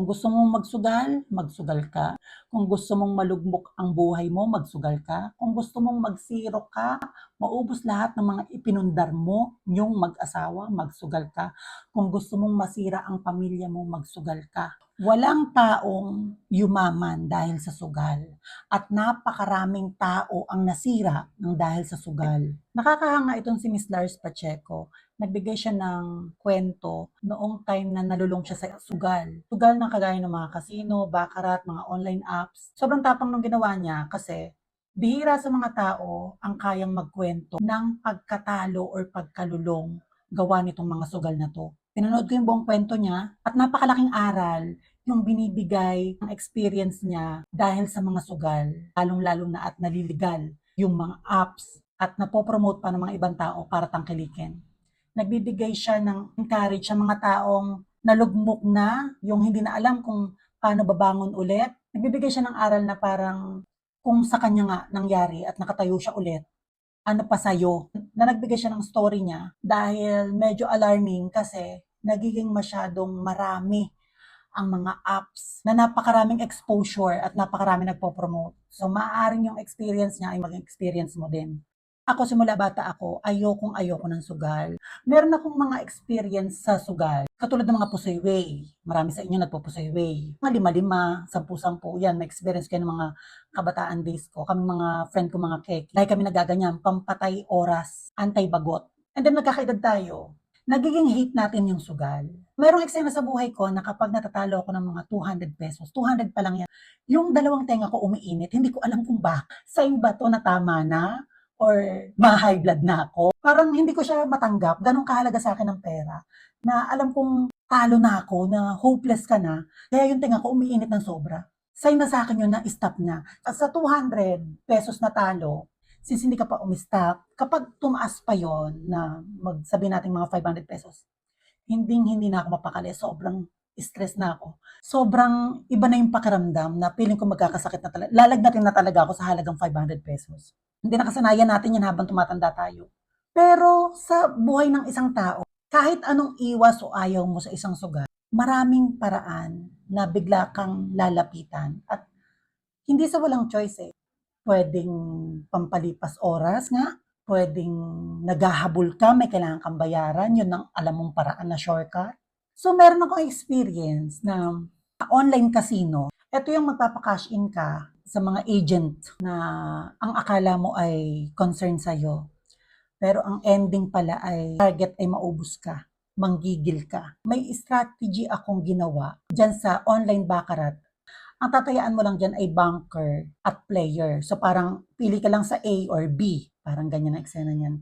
Kung gusto mong magsugal, magsugal ka. Kung gusto mong malugmok ang buhay mo, magsugal ka. Kung gusto mong magsiro ka, maubos lahat ng mga ipinundar mo, yung mag-asawa, magsugal ka. Kung gusto mong masira ang pamilya mo, magsugal ka. Walang taong yumaman dahil sa sugal at napakaraming tao ang nasira ng dahil sa sugal. Nakakahanga itong si Miss Lars Pacheco. Nagbigay siya ng kwento noong time na nalulong siya sa sugal. Sugal na kagaya ng mga casino, baccarat, mga online apps. Sobrang tapang nung ginawa niya kasi bihira sa mga tao ang kayang magkwento ng pagkatalo or pagkalulong gawa nitong mga sugal na to. Pinanood ko yung buong kwento niya at napakalaking aral yung binibigay ng experience niya dahil sa mga sugal, lalong-lalo na at naliligal yung mga apps at napopromote pa ng mga ibang tao para tangkilikin. Nagbibigay siya ng encourage sa mga taong nalugmok na, yung hindi na alam kung paano babangon ulit. Nagbibigay siya ng aral na parang kung sa kanya nga nangyari at nakatayo siya ulit, ano pa sa'yo? Na nagbigay siya ng story niya dahil medyo alarming kasi nagiging masyadong marami ang mga apps na napakaraming exposure at napakaraming nagpo-promote. So, maaaring yung experience niya ay maging experience mo din. Ako, simula bata ako, ayoko ng sugal. Meron akong mga experience sa sugal. Katulad ng mga pusoy-way. Marami sa inyo nagpo-pusoy-way. Mga lima-lima, sampu-sampu, yan. May experience kayo ng mga kabataan days ko. Kami mga friend ko, mga keki. Dahil kami nagaganyan, pampatay oras, anti-bagot. And then nagkakaedad tayo. Nagiging hate natin yung sugal. Merong eksena sa buhay ko na kapag natatalo ako ng mga 200 pesos, 200 pa lang yan, yung dalawang tenga ko umiinit, hindi ko alam kung ba, sign ba to na tama na? Or ma-high blood na ako. Parang hindi ko siya matanggap, ganun kahalaga sa akin ng pera, na alam kong talo na ako, na hopeless ka na, kaya yung tenga ko umiinit ng sobra. Sign na sa akin yun na stop na. At sa 200 pesos na talo, since hindi ka pa umistop, kapag tumaas pa yon na magsabi natin mga 500 pesos, hindi na ako mapakali, sobrang stress na ako. Sobrang iba na yung pakiramdam na feeling ko magkakasakit na talaga. Lalagnatin na talaga ako sa halagang 500 pesos. Hindi nakasanayan natin yan habang tumatanda tayo. Pero sa buhay ng isang tao, kahit anong iwas o ayaw mo sa isang sugal, maraming paraan na bigla kang lalapitan. At hindi sa walang choice eh. Pwedeng pampalipas oras nga, pwedeng naghahabol ka, may kailangan kang bayaran, yun ang alam mong paraan na shortcut. So meron akong experience na online casino. Ito yung magpapa-cash in ka sa mga agent na ang akala mo ay concern sa'yo. Pero ang ending pala ay target ay maubos ka, manggigil ka. May strategy akong ginawa dyan sa online baccarat. Ang tatayaan mo lang dyan ay banker at player. So parang pili ka lang sa A or B. Parang ganyan ang eksena niyan.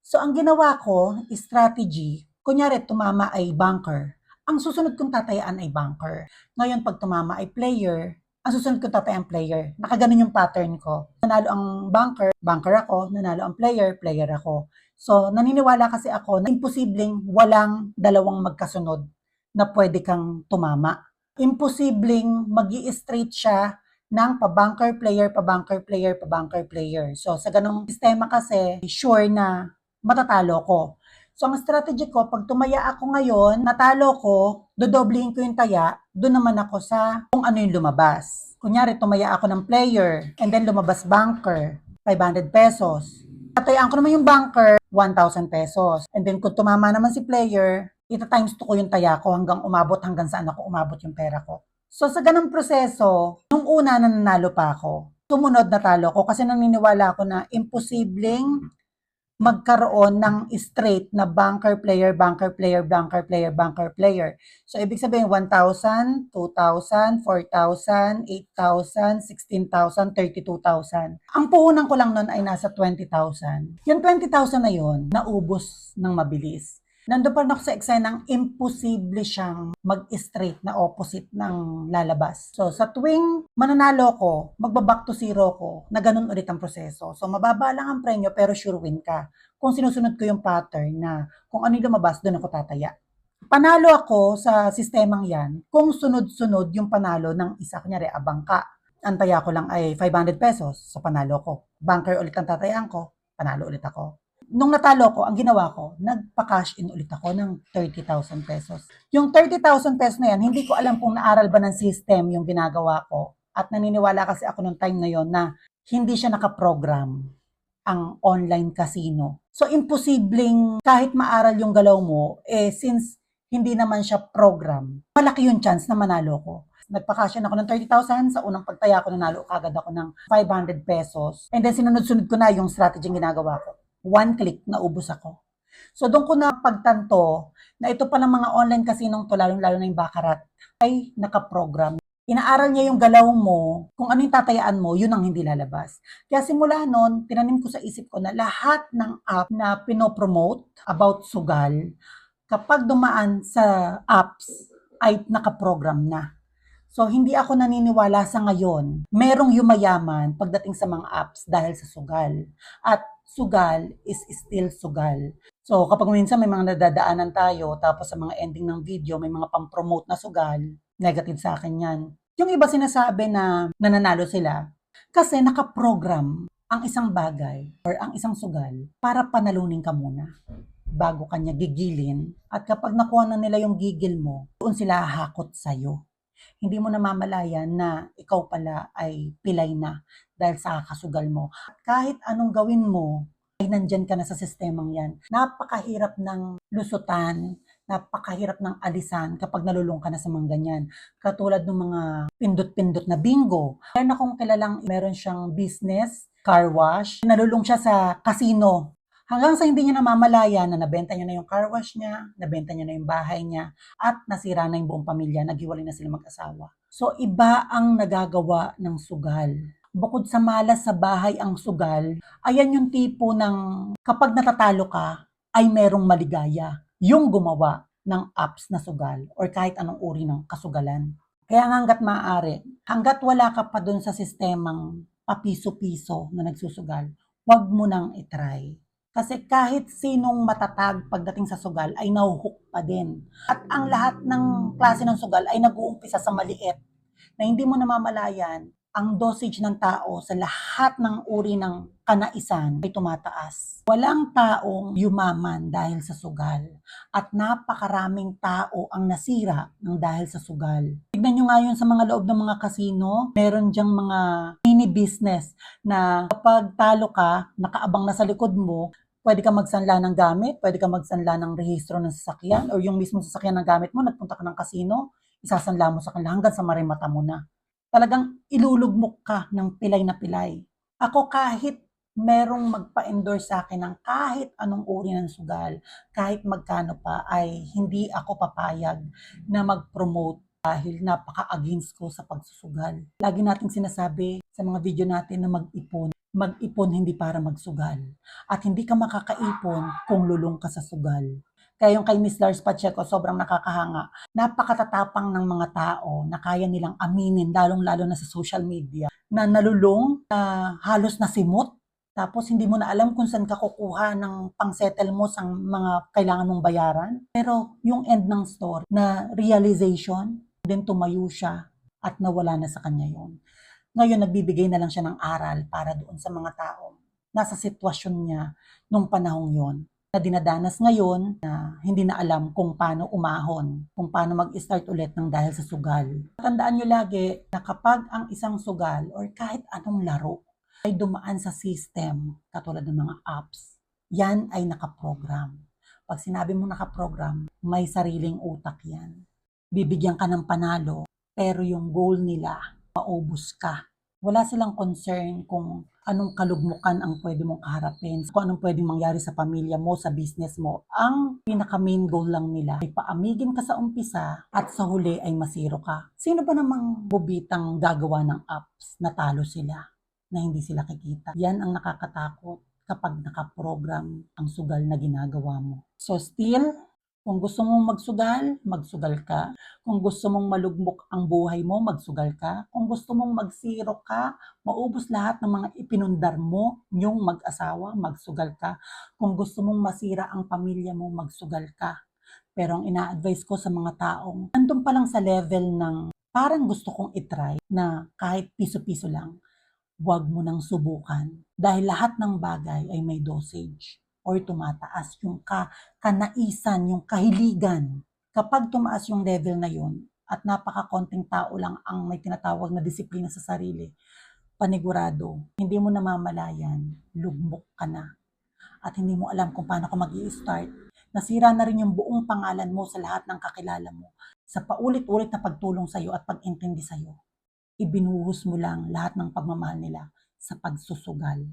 So ang ginawa ko, strategy, kunyari tumama ay banker. Ang susunod kong tatayaan ay banker. Ngayon pag tumama ay player, ang susunod kong tatayaan player. Nakaganon yung pattern ko. Nanalo ang banker, banker ako. Nanalo ang player, player ako. So naniniwala kasi ako na imposibleng walang dalawang magkasunod na pwede kang tumama. Imposibleng magi-straight siya ng pa-bunker player, pa-bunker player, pa-bunker player. So, sa ganong sistema kasi, sure na matatalo ko. So, ang strategy ko, pag tumaya ako ngayon, natalo ko, dodoblihin ko yung taya, doon naman ako sa kung ano yung lumabas. Kunyari, tumaya ako ng player, and then lumabas bunker, 500 pesos. Tatayaan ko naman yung bunker, 1,000 pesos. And then, kung tumama naman si player, ita-times 2 ko yung taya ko hanggang saan ako umabot yung pera ko. So sa ganung proseso, nung una nanalo pa ako, sumunod natalo ko kasi naniniwala ako na imposibleng magkaroon ng straight na bunker player, bunker player, bunker player, bunker player. So ibig sabihin 1,000, 2,000, 4,000, 8,000, 16,000, 32,000. Ang puhunan ko lang nun ay nasa 20,000. Yung 20,000 na yun, naubos ng mabilis. Nandun pa rin ako sa eksenang imposible siyang mag-straight na opposite ng lalabas. So, sa tuwing mananalo ko, magbaback to zero ko, na ganun ulit ang proseso. So, mababa lang ang premyo pero sure win ka. Kung sinusunod ko yung pattern na kung ano yung lumabas, doon ako tataya. Panalo ako sa sistemang yan kung sunod-sunod yung panalo ng isa. Kunyari, abang ka. Ang taya ko lang ay 500 pesos. So, panalo ko. Banker ulit ang tatayaan ko, panalo ulit ako. Nung natalo ko, ang ginawa ko, nagpa-cash in ulit ako ng 30,000 pesos. Yung 30,000 pesos na yan, hindi ko alam kung naaral ba ng system yung ginagawa ko. At naniniwala kasi ako nung time na yon na hindi siya nakaprogram ang online casino. So, imposibleng kahit maaral yung galaw mo, since hindi naman siya program, malaki yung chance na manalo ko. Nagpakasyan ako ng 30,000, sa unang pagtaya ko, nanalo kagad ako ng 500 pesos. And then, sinunod-sunod ko na yung strategy ginagawa ko. One click, naubos ako. So, doon ko na pagtanto na ito palang mga online casinong to, lalo na yung Baccarat, ay nakaprogram. Inaaral niya yung galaw mo, kung ano yung tatayaan mo, yun ang hindi lalabas. Kaya simula noon, tinanim ko sa isip ko na lahat ng app na pinopromote about sugal, kapag dumaan sa apps, ay nakaprogram na. So, hindi ako naniniwala sa ngayon, merong yumayaman pagdating sa mga apps dahil sa sugal. At sugal is still sugal. So, kapag minsan may mga nadadaanan tayo, tapos sa mga ending ng video, may mga pang-promote na sugal, negative sa akin yan. Yung iba sinasabi na nananalo sila, kasi nakaprogram ang isang bagay or ang isang sugal para panalunin ka muna bago kanya gigilin. At kapag nakuha na nila yung gigil mo, doon sila hahakot sa'yo. Hindi mo namamalayan na ikaw pala ay pilay na dahil sa kakasugal mo. Kahit anong gawin mo, ay nandyan ka na sa sistemang yan. Napakahirap ng lusutan, napakahirap ng alisan kapag nalulung ka na sa mga ganyan. Katulad ng mga pindot-pindot na bingo. Meron akong kilalang meron siyang business, car wash. Nalulung siya sa casino. Hanggang sa hindi niya namamalayan na nabenta niya na yung car wash niya, nabenta niya na yung bahay niya, at nasira na yung buong pamilya, naghiwalay na sila mag-asawa. So, iba ang nagagawa ng sugal. Bukod sa malas sa bahay ang sugal, ayan yung tipo ng kapag natatalo ka, ay merong maligaya. Yung gumawa ng apps na sugal or kahit anong uri ng kasugalan. Kaya nga hanggat maaari, hanggat wala ka pa dun sa sistemang papiso-piso na nagsusugal, wag mo nang itry. Kasi kahit sinong matatag pagdating sa sugal ay nahuhook pa din. At ang lahat ng klase ng sugal ay nag-uumpisa sa maliit na hindi mo namamalayan ang dosage ng tao sa lahat ng uri ng kanaisan ay tumataas. Walang taong yumaman dahil sa sugal at napakaraming tao ang nasira ng dahil sa sugal. Tignan nyo nga yun sa mga loob ng mga kasino, meron dyang mga mini business na kapag talo ka, nakaabang na sa likod mo, pwede ka magsanla ng gamit, pwede ka magsanla ng rehistro ng sasakyan, or yung mismo sasakyan ng gamit mo, nagpunta ka ng kasino, isasanla mo sa kanila hanggang sa marimata mo na. Talagang ilulugmok ka ng pilay na pilay. Ako kahit merong magpa-endorse sa akin ng kahit anong uri ng sugal, kahit magkano pa, ay hindi ako papayag na mag-promote dahil napaka-against ko sa pagsusugal. Lagi nating sinasabi sa mga video natin na mag-ipon. Mag-ipon hindi para magsugal. At hindi ka makakaipon kung lulong ka sa sugal. Kaya yung kay Miss Lars Pacheco, sobrang nakakahanga. Napakatatapang ng mga tao na kaya nilang aminin, lalong-lalo na sa social media, na nalulung, na halos nasimot, tapos hindi mo na alam kung saan ka kukuha ng pang-settle mo sa mga kailangan mong bayaran. Pero yung end ng story, na realization, then tumayo siya at nawala na sa kanya yon. Ngayon, nagbibigay na lang siya ng aral para doon sa mga tao nasa sitwasyon niya nung panahong yon na dinadanas ngayon na hindi na alam kung paano umahon, kung paano mag-start ulit ng dahil sa sugal. Tandaan nyo lagi na kapag ang isang sugal or kahit anong laro ay dumaan sa system, katulad ng mga apps, yan ay nakaprogram. Pag sinabi mo nakaprogram, may sariling utak yan. Bibigyan ka ng panalo, pero yung goal nila, maubos ka. Wala silang concern kung anong kalugmukan ang pwede mong kaharapin, kung anong pwedeng mangyari sa pamilya mo, sa business mo. Ang pinaka-main goal lang nila ay paamigin ka sa umpisa at sa huli ay masiro ka. Sino ba namang bubitang gagawa ng apps na talo sila, na hindi sila kikita? Yan ang nakakatakot kapag nakaprogram ang sugal na ginagawa mo. So still, kung gusto mong magsugal, magsugal ka. Kung gusto mong malugmok ang buhay mo, magsugal ka. Kung gusto mong magsiro ka, maubos lahat ng mga ipinundar mo, yung mag-asawa, magsugal ka. Kung gusto mong masira ang pamilya mo, magsugal ka. Pero ang ina-advise ko sa mga taong nandun pa lang sa level ng parang gusto kong itry na kahit piso-piso lang, huwag mo nang subukan. Dahil lahat ng bagay ay may dosage. or tumataas yung kanaisan, yung kahiligan. Kapag tumaas yung level na yun at napakakonting tao lang ang may tinatawag na disiplina sa sarili, panigurado, hindi mo namamalayan, lugmok ka na at hindi mo alam kung paano ka mag-i-start. Nasira na rin yung buong pangalan mo sa lahat ng kakilala mo. Sa paulit-ulit na pagtulong sa'yo at pag-intindi sa'yo, ibinuhos mo lang lahat ng pagmamahal nila sa pagsusugal.